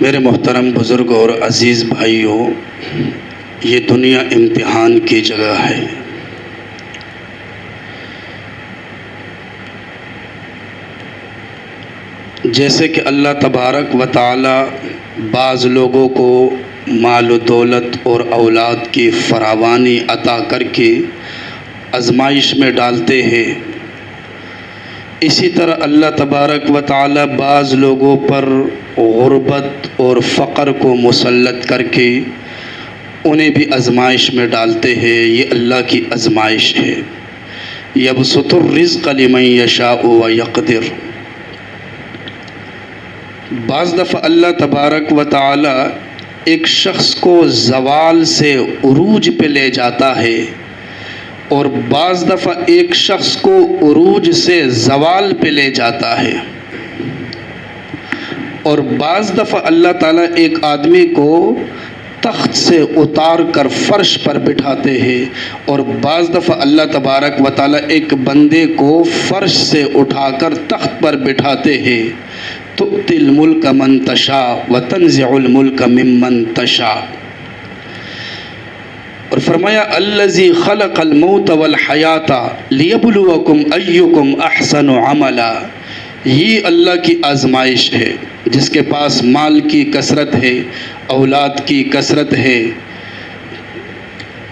میرے محترم بزرگ اور عزیز بھائیوں، یہ دنیا امتحان کی جگہ ہے۔ جیسے کہ اللہ تبارک و تعالی بعض لوگوں کو مال و دولت اور اولاد کی فراوانی عطا کر کے آزمائش میں ڈالتے ہیں، اسی طرح اللہ تبارک و تعالی بعض لوگوں پر غربت اور فقر کو مسلط کر کے انہیں بھی آزمائش میں ڈالتے ہیں۔ یہ اللہ کی آزمائش ہے۔ یبسط الرزق لمن یشاء ویقدر۔ بعض دفعہ اللہ تبارک و تعالی ایک شخص کو زوال سے عروج پہ لے جاتا ہے، اور بعض دفعہ ایک شخص کو عروج سے زوال پہ لے جاتا ہے، اور بعض دفعہ اللہ تعالیٰ ایک آدمی کو تخت سے اتار کر فرش پر بٹھاتے ہیں، اور بعض دفعہ اللہ تبارک و تعالیٰ ایک بندے کو فرش سے اٹھا کر تخت پر بٹھاتے ہیں۔ تؤتی الملک من تشاء وتنزع الملک ممن تشاء۔ اور فرمایا الذی خلق الموت والحیات لیبلوکم ایکم احسن عملا۔ یہ اللہ کی آزمائش ہے، جس کے پاس مال کی کثرت ہے، اولاد کی کثرت ہے،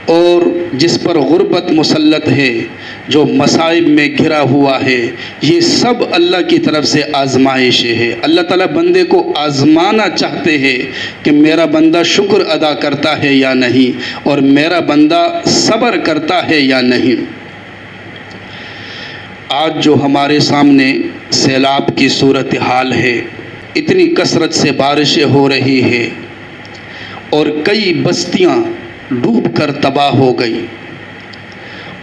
اور جس پر غربت مسلط ہے، جو مصائب میں گھرا ہوا ہے، یہ سب اللہ کی طرف سے آزمائش ہے۔ اللہ تعالیٰ بندے کو آزمانا چاہتے ہیں کہ میرا بندہ شکر ادا کرتا ہے یا نہیں، اور میرا بندہ صبر کرتا ہے یا نہیں۔ آج جو ہمارے سامنے سیلاب کی صورتحال ہے، اتنی کثرت سے بارشیں ہو رہی ہے، اور کئی بستیاں ڈوب کر تباہ ہو گئی،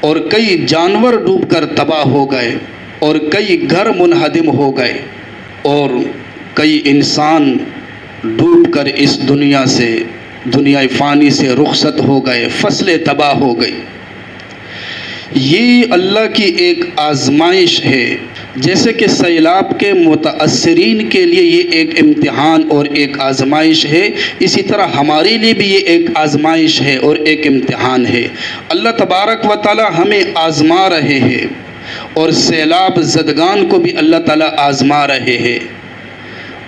اور کئی جانور ڈوب کر تباہ ہو گئے، اور کئی گھر منہدم ہو گئے، اور کئی انسان ڈوب کر اس دنیا فانی سے رخصت ہو گئے، فصلیں تباہ ہو گئی۔ یہ اللہ کی ایک آزمائش ہے۔ جیسے کہ سیلاب کے متاثرین کے لیے یہ ایک امتحان اور ایک آزمائش ہے، اسی طرح ہمارے لیے بھی یہ ایک آزمائش ہے اور ایک امتحان ہے۔ اللہ تبارک و تعالی ہمیں آزما رہے ہیں، اور سیلاب زدگان کو بھی اللہ تعالی آزما رہے ہیں۔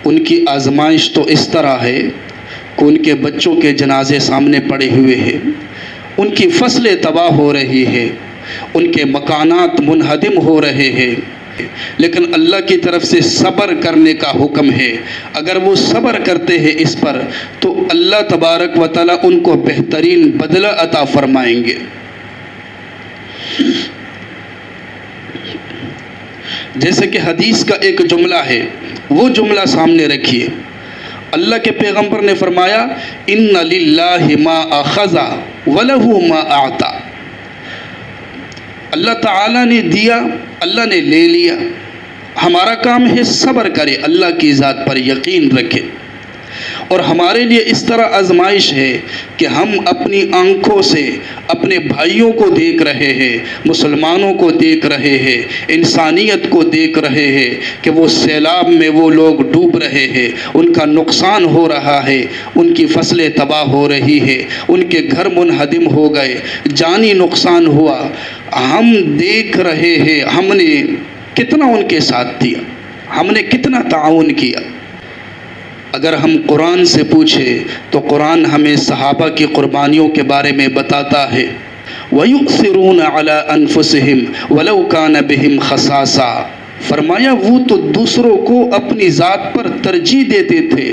ان کی آزمائش تو اس طرح ہے کہ ان کے بچوں کے جنازے سامنے پڑے ہوئے ہیں، ان کی فصلیں تباہ ہو رہی ہے، ان کے مکانات منہدم ہو رہے ہیں، لیکن اللہ کی طرف سے صبر کرنے کا حکم ہے۔ اگر وہ صبر کرتے ہیں اس پر، تو اللہ تبارک و تعالیٰ ان کو بہترین بدلہ عطا فرمائیں گے۔ جیسے کہ حدیث کا ایک جملہ ہے، وہ جملہ سامنے رکھیے۔ اللہ کے پیغمبر نے فرمایا ان للہ ما اخذ ولہ ما اعطى۔ اللہ تعالیٰ نے دیا، اللہ نے لے لیا، ہمارا کام ہے صبر کرے، اللہ کی ذات پر یقین رکھے۔ اور ہمارے لیے اس طرح آزمائش ہے کہ ہم اپنی آنکھوں سے اپنے بھائیوں کو دیکھ رہے ہیں، مسلمانوں کو دیکھ رہے ہیں، انسانیت کو دیکھ رہے ہیں کہ وہ سیلاب میں وہ لوگ ڈوب رہے ہیں، ان کا نقصان ہو رہا ہے، ان کی فصلیں تباہ ہو رہی ہے، ان کے گھر منہدم ہو گئے، جانی نقصان ہوا۔ ہم دیکھ رہے ہیں ہم نے کتنا ان کے ساتھ دیا، ہم نے کتنا تعاون کیا۔ اگر ہم قرآن سے پوچھیں تو قرآن ہمیں صحابہ کی قربانیوں کے بارے میں بتاتا ہے۔ وَيُؤْثِرُونَ عَلَىٰ أَنفُسِهِمْ وَلَوْ كَانَ بِهِمْ خَصَاصَةٌ۔ فرمایا وہ تو دوسروں کو اپنی ذات پر ترجیح دیتے تھے،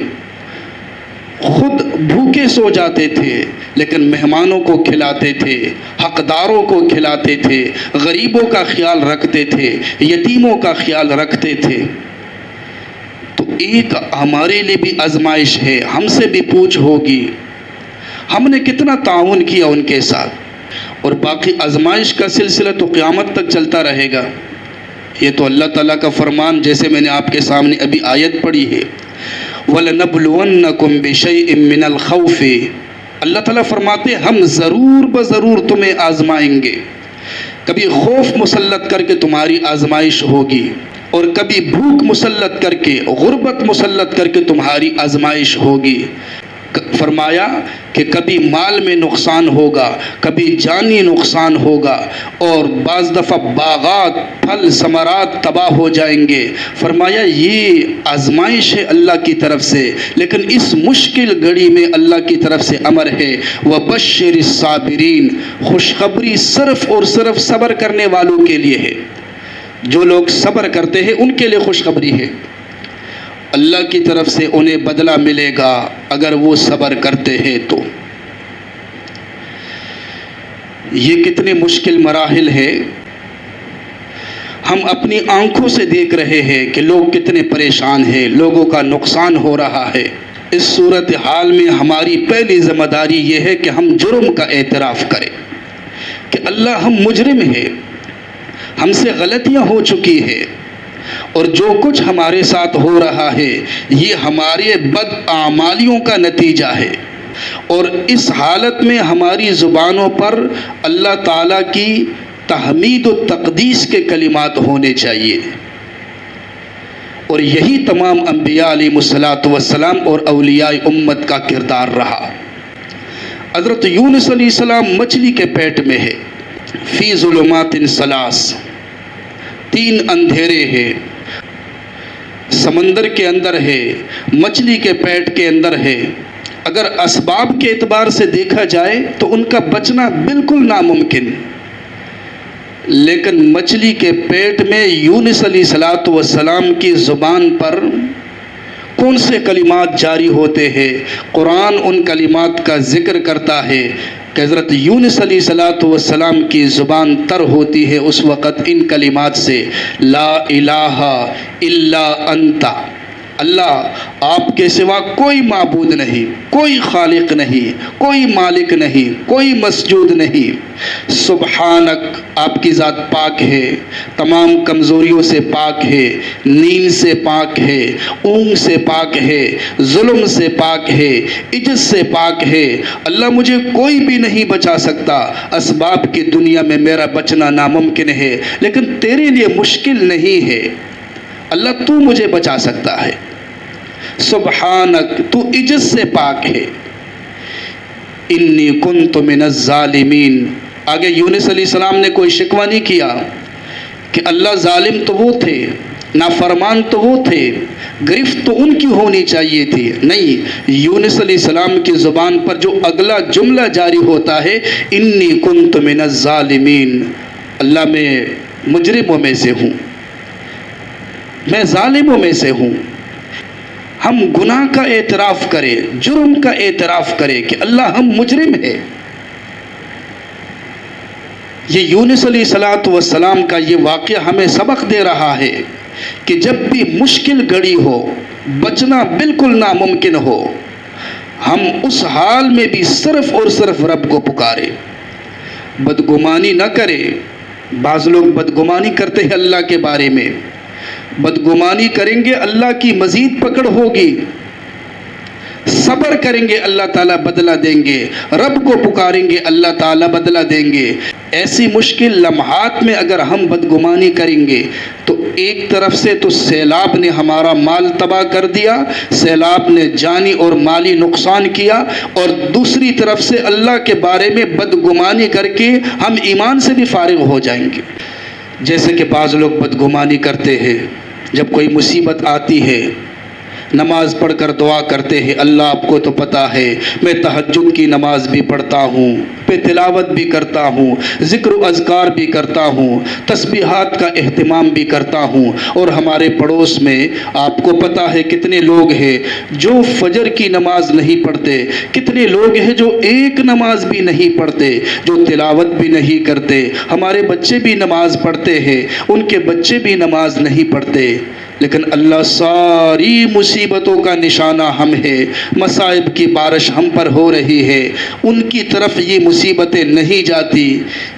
خود بھوکے سو جاتے تھے، لیکن مہمانوں کو کھلاتے تھے، حقداروں کو کھلاتے تھے، غریبوں کا خیال رکھتے تھے، یتیموں کا خیال رکھتے تھے۔ تو ایک ہمارے لیے بھی آزمائش ہے، ہم سے بھی پوچھ ہوگی ہم نے کتنا تعاون کیا ان کے ساتھ۔ اور باقی آزمائش کا سلسلہ تو قیامت تک چلتا رہے گا۔ یہ تو اللہ تعالیٰ کا فرمان، جیسے میں نے آپ کے سامنے ابھی آیت پڑھی ہے، وَلَنَبْلُوَنَّكُمْ بِشَيْءٍ مِّنَ الْخَوْفِ۔ اللہ تعالیٰ فرماتے ہم ضرور بضرور تمہیں آزمائیں گے، کبھی خوف مسلط کر کے تمہاری آزمائش ہوگی، اور کبھی بھوک مسلط کر کے، غربت مسلط کر کے تمہاری آزمائش ہوگی۔ فرمایا کہ کبھی مال میں نقصان ہوگا، کبھی جانی نقصان ہوگا، اور بعض دفعہ باغات، پھل ثمرات تباہ ہو جائیں گے۔ فرمایا یہ آزمائش ہے اللہ کی طرف سے، لیکن اس مشکل گھڑی میں اللہ کی طرف سے امر ہے وَبَشِّرِ الصَّابِرِينَ، خوشخبری صرف اور صرف صبر کرنے والوں کے لیے ہے۔ جو لوگ صبر کرتے ہیں ان کے لیے خوشخبری ہے، اللہ کی طرف سے انہیں بدلہ ملے گا اگر وہ صبر کرتے ہیں تو۔ یہ کتنے مشکل مراحل ہے، ہم اپنی آنکھوں سے دیکھ رہے ہیں کہ لوگ کتنے پریشان ہیں، لوگوں کا نقصان ہو رہا ہے۔ اس صورتحال میں ہماری پہلی ذمہ داری یہ ہے کہ ہم جرم کا اعتراف کریں کہ اللہ ہم مجرم ہیں، ہم سے غلطیاں ہو چکی ہیں، اور جو کچھ ہمارے ساتھ ہو رہا ہے یہ ہمارے بد اعمالیوں کا نتیجہ ہے، اور اس حالت میں ہماری زبانوں پر اللہ تعالیٰ کی تحمید و تقدیس کے کلمات ہونے چاہیے، اور یہی تمام انبیاء علیہ الصلاۃ والسلام اور اولیاء امت کا کردار رہا۔ حضرت یونس علیہ السلام مچھلی کے پیٹ میں ہے، فی ظلمات ثلاث، 3 اندھیرے ہیں، سمندر کے اندر ہے، مچھلی کے پیٹ کے اندر ہے۔ اگر اسباب کے اعتبار سے دیکھا جائے تو ان کا بچنا بالکل ناممکن، لیکن مچھلی کے پیٹ میں یونس علیہ السلام کی زبان پر کون سے کلمات جاری ہوتے ہیں؟ قرآن ان کلمات کا ذکر کرتا ہے کہ حضرت یونس علیہ السلام کی زبان تر ہوتی ہے اس وقت ان کلمات سے، لا الہ الا انت، اللہ آپ کے سوا کوئی معبود نہیں، کوئی خالق نہیں، کوئی مالک نہیں، کوئی مسجود نہیں، سبحانک، آپ کی ذات پاک ہے، تمام کمزوریوں سے پاک ہے، نیند سے پاک ہے، اونگ سے پاک ہے، ظلم سے پاک ہے، عجز سے پاک ہے، اللہ مجھے کوئی بھی نہیں بچا سکتا، اسباب کی دنیا میں میرا بچنا ناممکن ہے، لیکن تیرے لیے مشکل نہیں ہے، اللہ تو مجھے بچا سکتا ہے، سبحانک، تو عجز سے پاک ہے، انی کنت من الظالمین۔ آگے یونس علیہ السلام نے کوئی شکوہ نہیں کیا کہ اللہ ظالم تو وہ تھے، نافرمان تو وہ تھے، گرفت تو ان کی ہونی چاہیے تھی، نہیں، یونس علیہ السلام کی زبان پر جو اگلا جملہ جاری ہوتا ہے، انی کنت من الظالمین، اللہ میں مجرموں میں سے ہوں، میں ظالموں میں سے ہوں۔ ہم گناہ کا اعتراف کریں، جرم کا اعتراف کریں کہ اللہ ہم مجرم ہیں۔ یہ یونس علیہ السلام کا یہ واقعہ ہمیں سبق دے رہا ہے کہ جب بھی مشکل گھڑی ہو، بچنا بالکل ناممکن ہو، ہم اس حال میں بھی صرف اور صرف رب کو پکاریں، بدگمانی نہ کریں۔ بعض لوگ بدگمانی کرتے ہیں اللہ کے بارے میں، بدگمانی کریں گے اللہ کی مزید پکڑ ہوگی، صبر کریں گے اللہ تعالیٰ بدلہ دیں گے، رب کو پکاریں گے اللہ تعالیٰ بدلہ دیں گے۔ ایسی مشکل لمحات میں اگر ہم بدگمانی کریں گے تو ایک طرف سے تو سیلاب نے ہمارا مال تباہ کر دیا، سیلاب نے جانی اور مالی نقصان کیا، اور دوسری طرف سے اللہ کے بارے میں بدگمانی کر کے ہم ایمان سے بھی فارغ ہو جائیں گے۔ جیسے کہ بعض لوگ بدگمانی کرتے ہیں، جب کوئی مصیبت آتی ہے نماز پڑھ کر دعا کرتے ہیں، اللہ آپ کو تو پتہ ہے میں تہجد کی نماز بھی پڑھتا ہوں، پہ تلاوت بھی کرتا ہوں، ذکر و اذکار بھی کرتا ہوں، تسبیحات کا اہتمام بھی کرتا ہوں، اور ہمارے پڑوس میں آپ کو پتہ ہے کتنے لوگ ہیں جو فجر کی نماز نہیں پڑھتے، کتنے لوگ ہیں جو ایک نماز بھی نہیں پڑھتے، جو تلاوت بھی نہیں کرتے، ہمارے بچے بھی نماز پڑھتے ہیں، ان کے بچے بھی نماز نہیں پڑھتے، لیکن اللہ ساری مصیبتوں کا نشانہ ہم ہے، مصائب کی بارش ہم پر ہو رہی ہے، ان کی طرف یہ مصیبتیں نہیں جاتی۔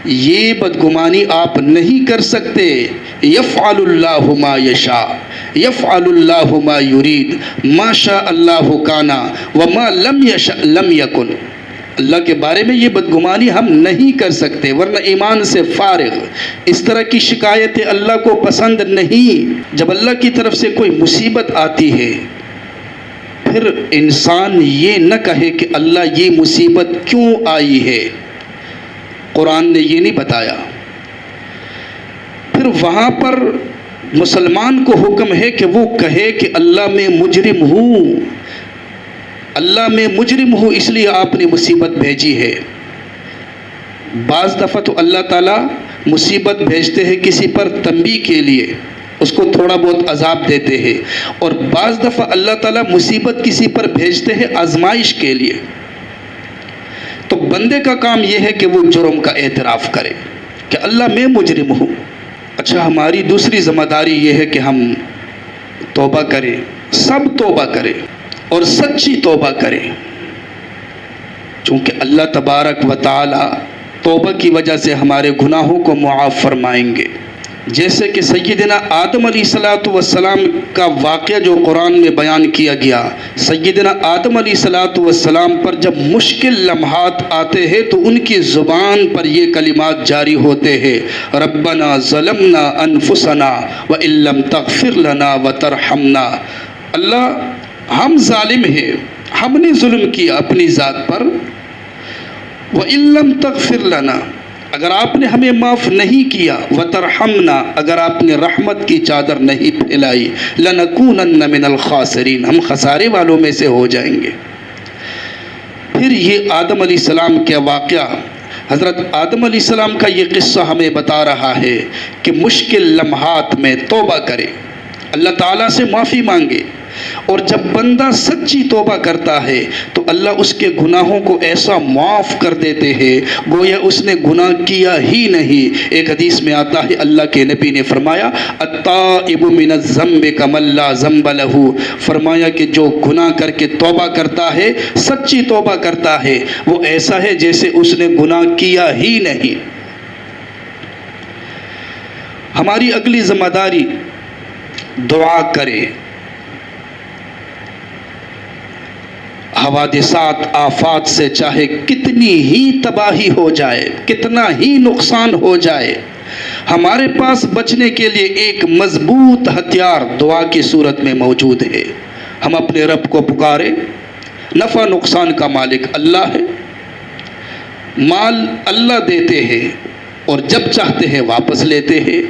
یہ بدگمانی آپ نہیں کر سکتے۔ یفعل اللہ ما یشاء، یفعل اللہ ما یرید، ما شاء اللہ کان وما لم یشاء لم یکن۔ اللہ کے بارے میں یہ بدگمانی ہم نہیں کر سکتے، ورنہ ایمان سے فارغ۔ اس طرح کی شکایتیں اللہ کو پسند نہیں۔ جب اللہ کی طرف سے کوئی مصیبت آتی ہے پھر انسان یہ نہ کہے کہ اللہ یہ مصیبت کیوں آئی ہے، قرآن نے یہ نہیں بتایا۔ پھر وہاں پر مسلمان کو حکم ہے کہ وہ کہے کہ اللہ میں مجرم ہوں، اللہ میں مجرم ہوں، اس لیے آپ نے مصیبت بھیجی ہے۔ بعض دفعہ تو اللہ تعالیٰ مصیبت بھیجتے ہیں کسی پر تنبیہ کے لیے، اس کو تھوڑا بہت عذاب دیتے ہیں، اور بعض دفعہ اللہ تعالیٰ مصیبت کسی پر بھیجتے ہیں آزمائش کے لیے۔ تو بندے کا کام یہ ہے کہ وہ جرم کا اعتراف کرے کہ اللہ میں مجرم ہوں۔ اچھا، ہماری دوسری ذمہ داری یہ ہے کہ ہم توبہ کریں، سب توبہ کریں اور سچی توبہ کریں، چونکہ اللہ تبارک و تعالی توبہ کی وجہ سے ہمارے گناہوں کو معاف فرمائیں گے۔ جیسے کہ سیدنا آدم علیہ السلام کا واقعہ جو قرآن میں بیان کیا گیا، سیدنا آدم علیہ السلام پر جب مشکل لمحات آتے ہیں تو ان کی زبان پر یہ کلمات جاری ہوتے ہیں، ربنا ظلمنا انفسنا وان لم تغفر لنا وترحمنا، اللہ ہم ظالم ہیں، ہم نے ظلم کیا اپنی ذات پر، وان لم تغفر لنا، اگر آپ نے ہمیں معاف نہیں کیا، وترحمنا، اگر آپ نے رحمت کی چادر نہیں پھیلائی، لنکونن من الخاسرین، ہم خسارے والوں میں سے ہو جائیں گے۔ پھر یہ آدم علیہ السلام کا واقعہ، حضرت آدم علیہ السلام کا یہ قصہ ہمیں بتا رہا ہے کہ مشکل لمحات میں توبہ کرے، اللہ تعالیٰ سے معافی مانگے، اور جب بندہ سچی توبہ کرتا ہے تو اللہ اس کے گناہوں کو ایسا معاف کر دیتے ہیں گویا اس نے گناہ کیا ہی نہیں۔ ایک حدیث میں آتا ہے، اللہ کے نبی نے فرمایا التائب من الذنب کمن لا ذنب لہ، فرمایا کہ جو گناہ کر کے توبہ کرتا ہے، سچی توبہ کرتا ہے، وہ ایسا ہے جیسے اس نے گناہ کیا ہی نہیں۔ ہماری اگلی ذمہ داری دعا کرے۔ حوادثات، آفات سے چاہے کتنی ہی تباہی ہو جائے، کتنا ہی نقصان ہو جائے، ہمارے پاس بچنے کے لیے ایک مضبوط ہتھیار دعا کی صورت میں موجود ہے۔ ہم اپنے رب کو پکارے، نفع نقصان کا مالک اللہ ہے، مال اللہ دیتے ہیں اور جب چاہتے ہیں واپس لیتے ہیں،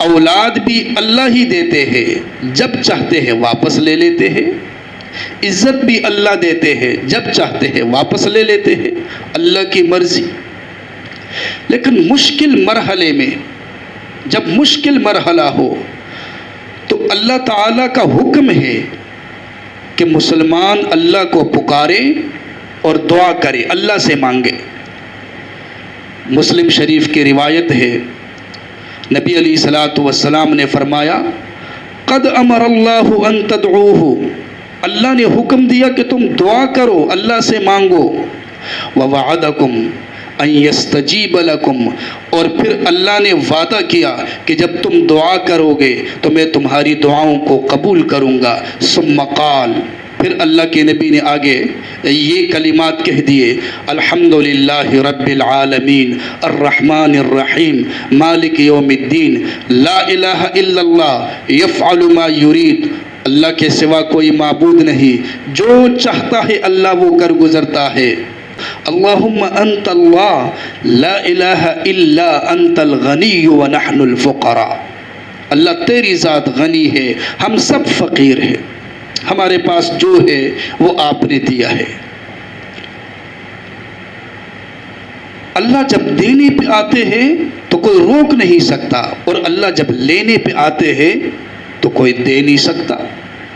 اولاد بھی اللہ ہی دیتے ہیں، جب چاہتے ہیں واپس لے لیتے ہیں، عزت بھی اللہ دیتے ہیں، جب چاہتے ہیں واپس لے لیتے ہیں، اللہ کی مرضی۔ لیکن مشکل مرحلے میں، جب مشکل مرحلہ ہو تو اللہ تعالیٰ کا حکم ہے کہ مسلمان اللہ کو پکارے اور دعا کرے، اللہ سے مانگے۔ مسلم شریف کی روایت ہے، نبی علیہ الصلوۃ والسلام نے فرمایا قد امر اللہ ان تدعوہ، اللہ نے حکم دیا کہ تم دعا کرو، اللہ سے مانگو، ووعدکم ان یستجیب لکم، اور پھر اللہ نے وعدہ کیا کہ جب تم دعا کرو گے تو میں تمہاری دعاؤں کو قبول کروں گا۔ ثم قال، پھر اللہ کے نبی نے آگے یہ کلمات کہہ دیے، الحمدللہ رب العالمین الرحمن الرحیم مالک یوم الدین لا الہ الا اللہ یفعل ما یرید، اللہ کے سوا کوئی معبود نہیں، جو چاہتا ہے اللہ وہ کر گزرتا ہے۔ اللہم انت اللہ لا الہ الا انت الغنی ونحن الفقراء، اللہ تیری ذات غنی ہے، ہم سب فقیر ہیں، ہمارے پاس جو ہے وہ آپ نے دیا ہے۔ اللہ جب دینے پہ آتے ہیں تو کوئی روک نہیں سکتا، اور اللہ جب لینے پہ آتے ہیں تو کوئی دے نہیں سکتا،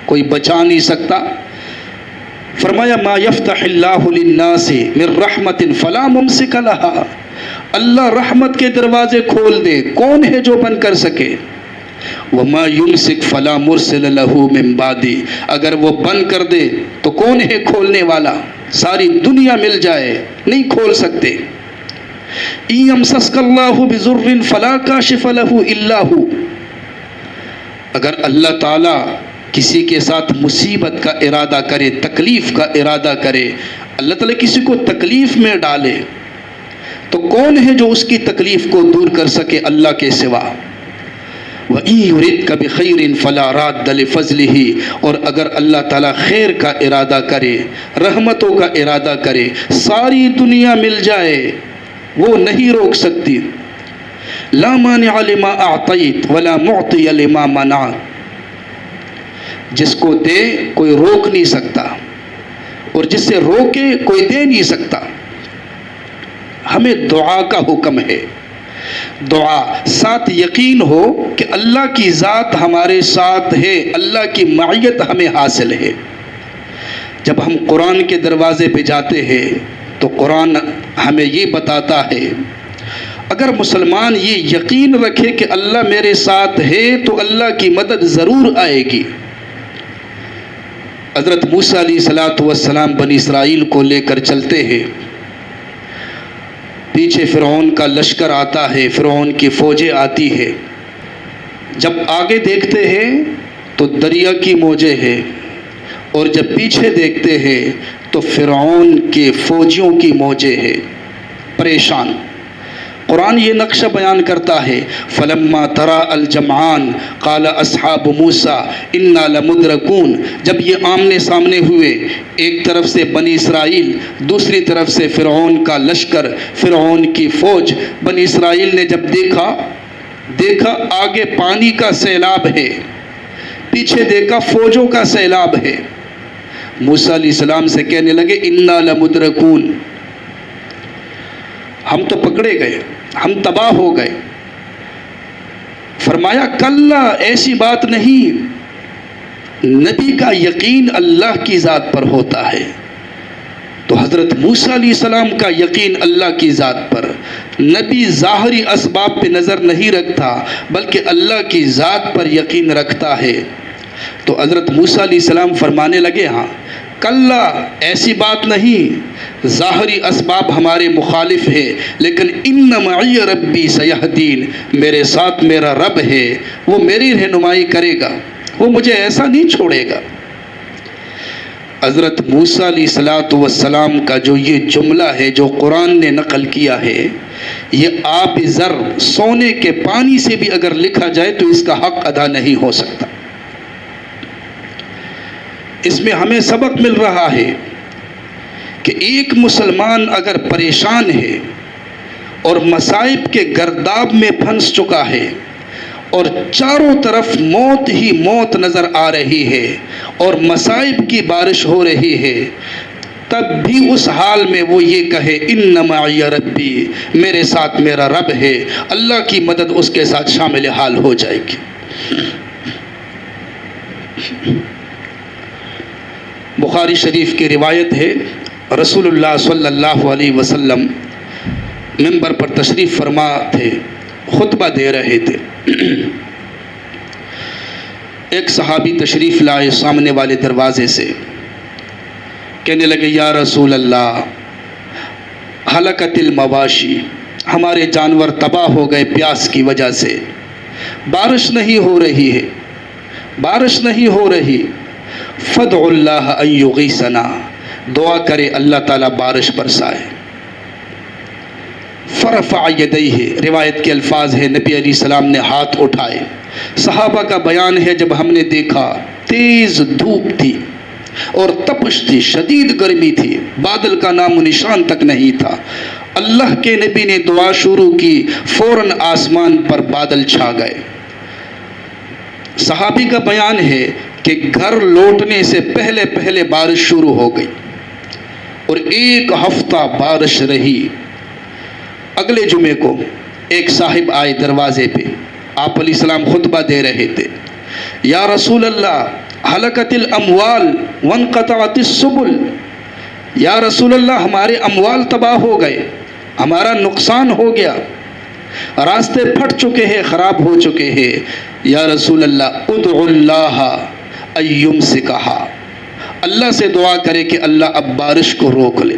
کوئی بچا نہیں سکتا۔ فرمایا ما یفتح اللہ للناس من رحمت فلا ممسک لہا، اللہ رحمت کے دروازے کھول دے، کون ہے جو بند کر سکے؟ وما یمسک فلا مرسل لہ من بعدی، اگر وہ بند کر دے تو کون ہے کھولنے والا؟ ساری دنیا مل جائے نہیں کھول سکتے۔ ان یمسسک اللہ بضر فلا کاشف لہ الا ہو، اگر اللہ تعالیٰ کسی کے ساتھ مصیبت کا ارادہ کرے، تکلیف کا ارادہ کرے، اللہ تعالیٰ کسی کو تکلیف میں ڈالے تو کون ہے جو اس کی تکلیف کو دور کر سکے اللہ کے سوا؟ وَإِن يُرِدْكَ بِخَيْرٍ فَلَا رَادَّ لِفَضْلِهِ، اور اگر اللہ تعالیٰ خیر کا ارادہ کرے، رحمتوں کا ارادہ کرے، ساری دنیا مل جائے وہ نہیں روک سکتی۔ لا مانع لما اعطیت ولا معطی لما منعت، جس کو دے کوئی روک نہیں سکتا اور جس سے روکے کوئی دے نہیں سکتا۔ ہمیں دعا کا حکم ہے، دعا ساتھ یقین ہو کہ اللہ کی ذات ہمارے ساتھ ہے، اللہ کی معیت ہمیں حاصل ہے۔ جب ہم قرآن کے دروازے پہ جاتے ہیں تو قرآن ہمیں یہ بتاتا ہے، اگر مسلمان یہ یقین رکھے کہ اللہ میرے ساتھ ہے تو اللہ کی مدد ضرور آئے گی۔ حضرت موسیٰ علیہ السلام بنی اسرائیل کو لے کر چلتے ہیں، پیچھے فرعون کا لشکر آتا ہے، فرعون کی فوجیں آتی ہے، جب آگے دیکھتے ہیں تو دریا کی موجیں ہیں اور جب پیچھے دیکھتے ہیں تو فرعون کے فوجیوں کی موجیں ہیں، پریشان۔ قرآن یہ نقشہ بیان کرتا ہے، فلما ترا الجمعان قال اصحاب موسیٰ انا لمدرکون، جب یہ آمنے سامنے ہوئے، ایک طرف سے بنی اسرائیل، دوسری طرف سے فرعون کا لشکر، فرعون کی فوج، بنی اسرائیل نے جب دیکھا آگے پانی کا سیلاب ہے، پیچھے دیکھا فوجوں کا سیلاب ہے، موسیٰ علیہ السلام سے کہنے لگے انا لمدرکون، ہم تو پکڑے گئے، ہم تباہ ہو گئے۔ فرمایا کلا، ایسی بات نہیں، نبی کا یقین اللہ کی ذات پر ہوتا ہے۔ تو حضرت موسیٰ علیہ السلام کا یقین اللہ کی ذات پر، نبی ظاہری اسباب پہ نظر نہیں رکھتا بلکہ اللہ کی ذات پر یقین رکھتا ہے۔ تو حضرت موسیٰ علیہ السلام فرمانے لگے ہاں کلا، ایسی بات نہیں، ظاہری اسباب ہمارے مخالف ہے لیکن ان معی ربی سیہدین، میرے ساتھ میرا رب ہے، وہ میری رہنمائی کرے گا، وہ مجھے ایسا نہیں چھوڑے گا۔ حضرت موسیٰ علیہ السلام کا جو یہ جملہ ہے جو قرآن نے نقل کیا ہے، یہ آب زر، سونے کے پانی سے بھی اگر لکھا جائے تو اس کا حق ادا نہیں ہو سکتا۔ اس میں ہمیں سبق مل رہا ہے کہ ایک مسلمان اگر پریشان ہے اور مصائب کے گرداب میں پھنس چکا ہے اور چاروں طرف موت ہی موت نظر آ رہی ہے اور مصائب کی بارش ہو رہی ہے، تب بھی اس حال میں وہ یہ کہے ان معی ربی، میرے ساتھ میرا رب ہے، اللہ کی مدد اس کے ساتھ شامل حال ہو جائے گی۔ بخاری شریف کی روایت ہے، رسول اللہ صلی اللہ علیہ وسلم منبر پر تشریف فرما تھے، خطبہ دے رہے تھے، ایک صحابی تشریف لائے سامنے والے دروازے سے، کہنے لگے یا رسول اللہ ہلکت المواشی، ہمارے جانور تباہ ہو گئے پیاس کی وجہ سے، بارش نہیں ہو رہی ہے، بارش نہیں ہو رہی، فدع اللہ ان یغیثنا، دعا کرے اللہ تعالیٰ بارش برسائے۔ فرفع یدیہ، روایت کے الفاظ ہے نبی علیہ السلام نے ہاتھ اٹھائے۔ صحابہ کا بیان ہے جب ہم نے دیکھا تیز دھوپ تھی اور تپش تھی، شدید گرمی تھی، بادل کا نام و نشان تک نہیں تھا، اللہ کے نبی نے دعا شروع کی، فوراً آسمان پر بادل چھا گئے۔ صحابی کا بیان ہے کہ گھر لوٹنے سے پہلے پہلے بارش شروع ہو گئی اور ایک ہفتہ بارش رہی۔ اگلے جمعے کو ایک صاحب آئے دروازے پہ، آپ علیہ السلام خطبہ دے رہے تھے، یا رسول اللہ ہلکت الاموال وانقطعت السبل، یا رسول اللہ ہمارے اموال تباہ ہو گئے، ہمارا نقصان ہو گیا، راستے پھٹ چکے ہیں، خراب ہو چکے ہیں، یا رسول اللہ ادعو اللہ ان یمسکھا، اللہ سے دعا کرے کہ اللہ اب بارش کو روک لے۔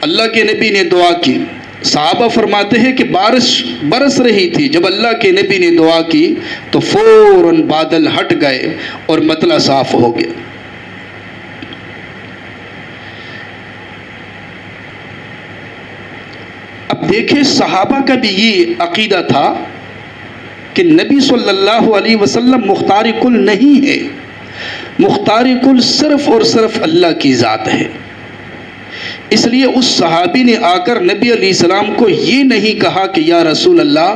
اللہ کے نبی نے دعا کی، صحابہ فرماتے ہیں کہ بارش برس رہی تھی، جب اللہ کے نبی نے دعا کی تو فوراً بادل ہٹ گئے اور مطلع صاف ہو گیا۔ اب دیکھیں صحابہ کا بھی یہ عقیدہ تھا کہ نبی صلی اللہ علیہ وسلم مختار کل نہیں ہے، مختار کل صرف اور صرف اللہ کی ذات ہے۔ اس لیے اس صحابی نے آ کر نبی علیہ السلام کو یہ نہیں کہا کہ یا رسول اللہ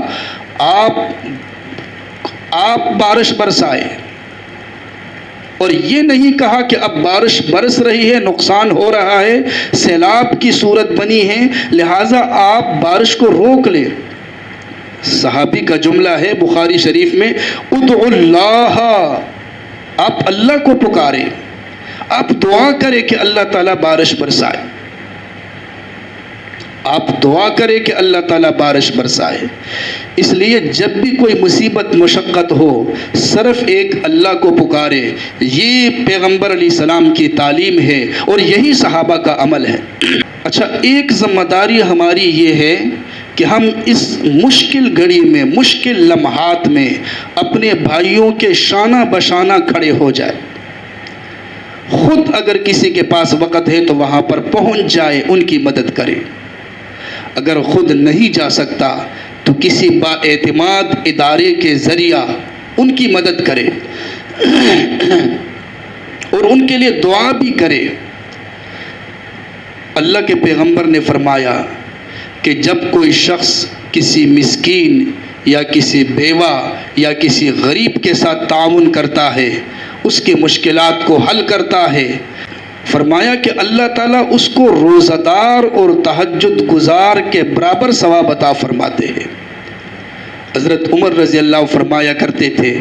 آپ بارش برسائے، اور یہ نہیں کہا کہ اب بارش برس رہی ہے، نقصان ہو رہا ہے، سیلاب کی صورت بنی ہے، لہٰذا آپ بارش کو روک لیں۔ صحابی کا جملہ ہے بخاری شریف میں، ادعوا اللہ، آپ اللہ کو پکاریں، آپ دعا کریں کہ اللہ تعالیٰ بارش برسائے، آپ دعا کریں کہ اللہ تعالیٰ بارش برسائے۔ اس لیے جب بھی کوئی مصیبت مشقت ہو صرف ایک اللہ کو پکارے، یہ پیغمبر علیہ السلام کی تعلیم ہے اور یہی صحابہ کا عمل ہے۔ اچھا، ایک ذمہ داری ہماری یہ ہے کہ ہم اس مشکل گھڑی میں، مشکل لمحات میں اپنے بھائیوں کے شانہ بشانہ کھڑے ہو جائے۔ خود اگر کسی کے پاس وقت ہے تو وہاں پر پہنچ جائے، ان کی مدد کرے۔ اگر خود نہیں جا سکتا تو کسی با اعتماد ادارے کے ذریعہ ان کی مدد کرے اور ان کے لیے دعا بھی کرے۔ اللہ کے پیغمبر نے فرمایا کہ جب کوئی شخص کسی مسکین یا کسی بیوہ یا کسی غریب کے ساتھ تعاون کرتا ہے، اس کی مشکلات کو حل کرتا ہے، فرمایا کہ اللہ تعالیٰ اس کو روزہ دار اور تہجد گزار کے برابر ثواب عطا فرماتے ہیں۔ حضرت عمر رضی اللہ فرمایا کرتے تھے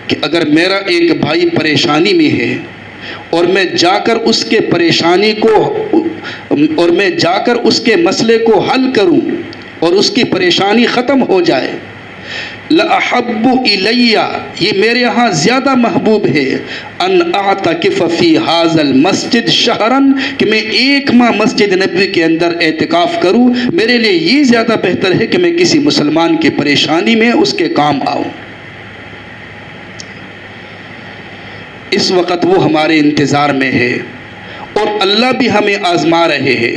کہ اگر میرا ایک بھائی پریشانی میں ہے اور میں جا کر اس کے پریشانی کو اور میں جا کر اس کے مسئلے کو حل کروں اور اس کی پریشانی ختم ہو جائے، لَأَحَبُّ إِلَيَّ، یہ میرے ہاں زیادہ محبوب ہے، ان اعتکف فی ھذا المسجد شہرن، کہ میں ایک ماہ مسجد نبوی کے اندر اعتکاف کروں، میرے لیے یہ زیادہ بہتر ہے کہ میں کسی مسلمان کی پریشانی میں اس کے کام آؤں۔ اس وقت وہ ہمارے انتظار میں ہے اور اللہ بھی ہمیں آزما رہے ہیں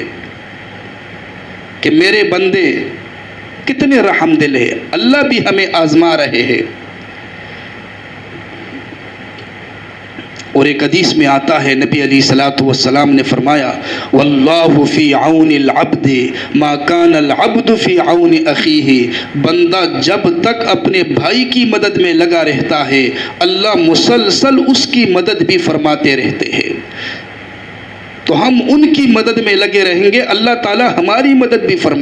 کہ میرے بندے کتنے رحم دل ہے، اللہ بھی ہمیں آزما رہے ہیں۔ اور ایک حدیث میں آتا ہے، نبی علیہ الصلوۃ والسلام نے فرمایا، واللہ فی عون العبد ما کان العبد فی عون اخیہ، بندہ جب تک اپنے بھائی کی مدد میں لگا رہتا ہے اللہ مسلسل اس کی مدد بھی فرماتے رہتے ہیں۔ تو ہم ان کی مدد میں لگے رہیں گے، اللہ تعالی ہماری مدد بھی فرمائے۔